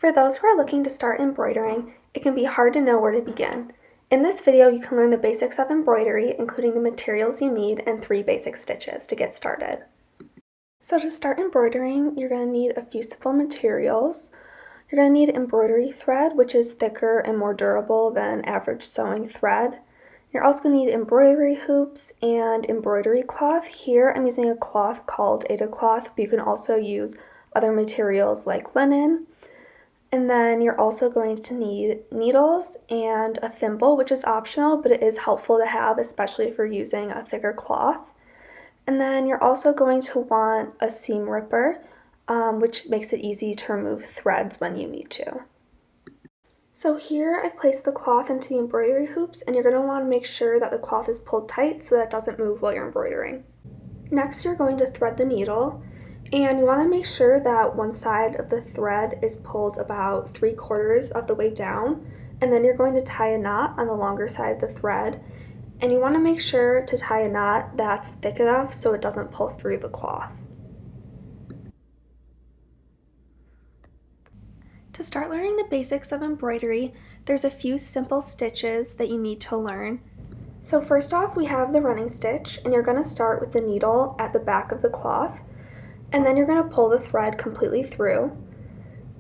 For those who are looking to start embroidering, it can be hard to know where to begin. In this video, you can learn the basics of embroidery, including the materials you need and 3 basic stitches to get started. So to start embroidering, you're going to need a few simple materials. You're going to need embroidery thread, which is thicker and more durable than average sewing thread. You're also going to need embroidery hoops and embroidery cloth. Here I'm using a cloth called Ada cloth, but you can also use other materials like linen. And then you're also going to need needles and a thimble, which is optional, but it is helpful to have, especially if you're using a thicker cloth. And then you're also going to want a seam ripper, which makes it easy to remove threads when you need to. So here I've placed the cloth into the embroidery hoops, and you're going to want to make sure that the cloth is pulled tight so that it doesn't move while you're embroidering. Next, you're going to thread the needle. And you want to make sure that one side of the thread is pulled about 3/4 of the way down, and then you're going to tie a knot on the longer side of the thread. And you want to make sure to tie a knot that's thick enough so it doesn't pull through the cloth. To start learning the basics of embroidery, there's a few simple stitches that you need to learn. So first off, we have the running stitch, and you're going to start with the needle at the back of the cloth. And then you're going to pull the thread completely through.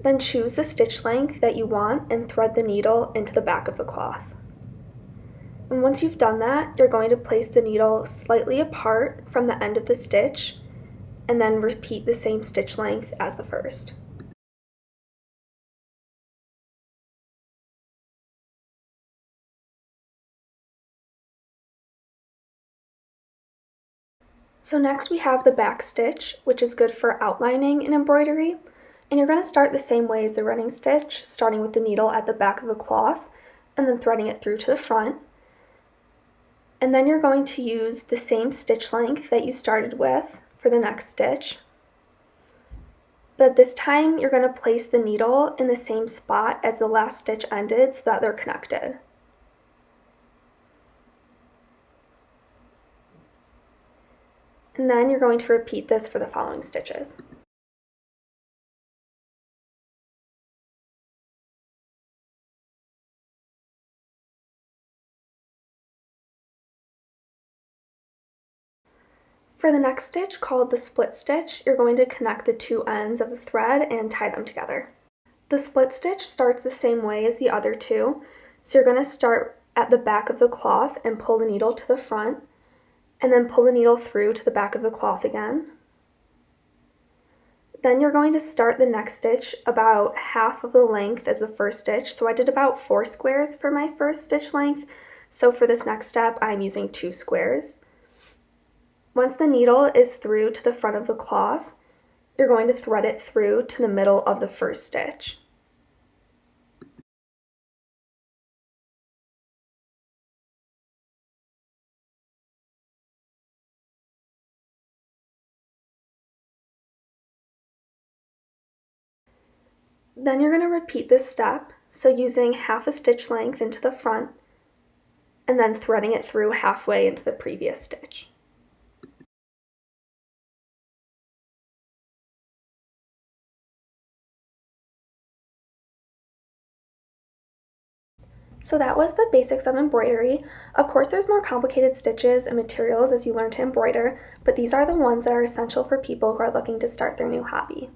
Then choose the stitch length that you want and thread the needle into the back of the cloth. And once you've done that, you're going to place the needle slightly apart from the end of the stitch and then repeat the same stitch length as the first. So next we have the back stitch, which is good for outlining in embroidery. And you're going to start the same way as the running stitch, starting with the needle at the back of the cloth and then threading it through to the front. And then you're going to use the same stitch length that you started with for the next stitch. But this time you're going to place the needle in the same spot as the last stitch ended so that they're connected. And then you're going to repeat this for the following stitches. For the next stitch, called the split stitch, you're going to connect the two ends of the thread and tie them together. The split stitch starts the same way as the other two, so you're going to start at the back of the cloth and pull the needle to the front, and then pull the needle through to the back of the cloth again. Then you're going to start the next stitch about half of the length as the first stitch. So I did about 4 squares for my first stitch length. So for this next step, I'm using 2 squares. Once the needle is through to the front of the cloth, you're going to thread it through to the middle of the first stitch. Then you're going to repeat this step, so using half a stitch length into the front, and then threading it through halfway into the previous stitch. So that was the basics of embroidery. Of course, there's more complicated stitches and materials as you learn to embroider, but these are the ones that are essential for people who are looking to start their new hobby.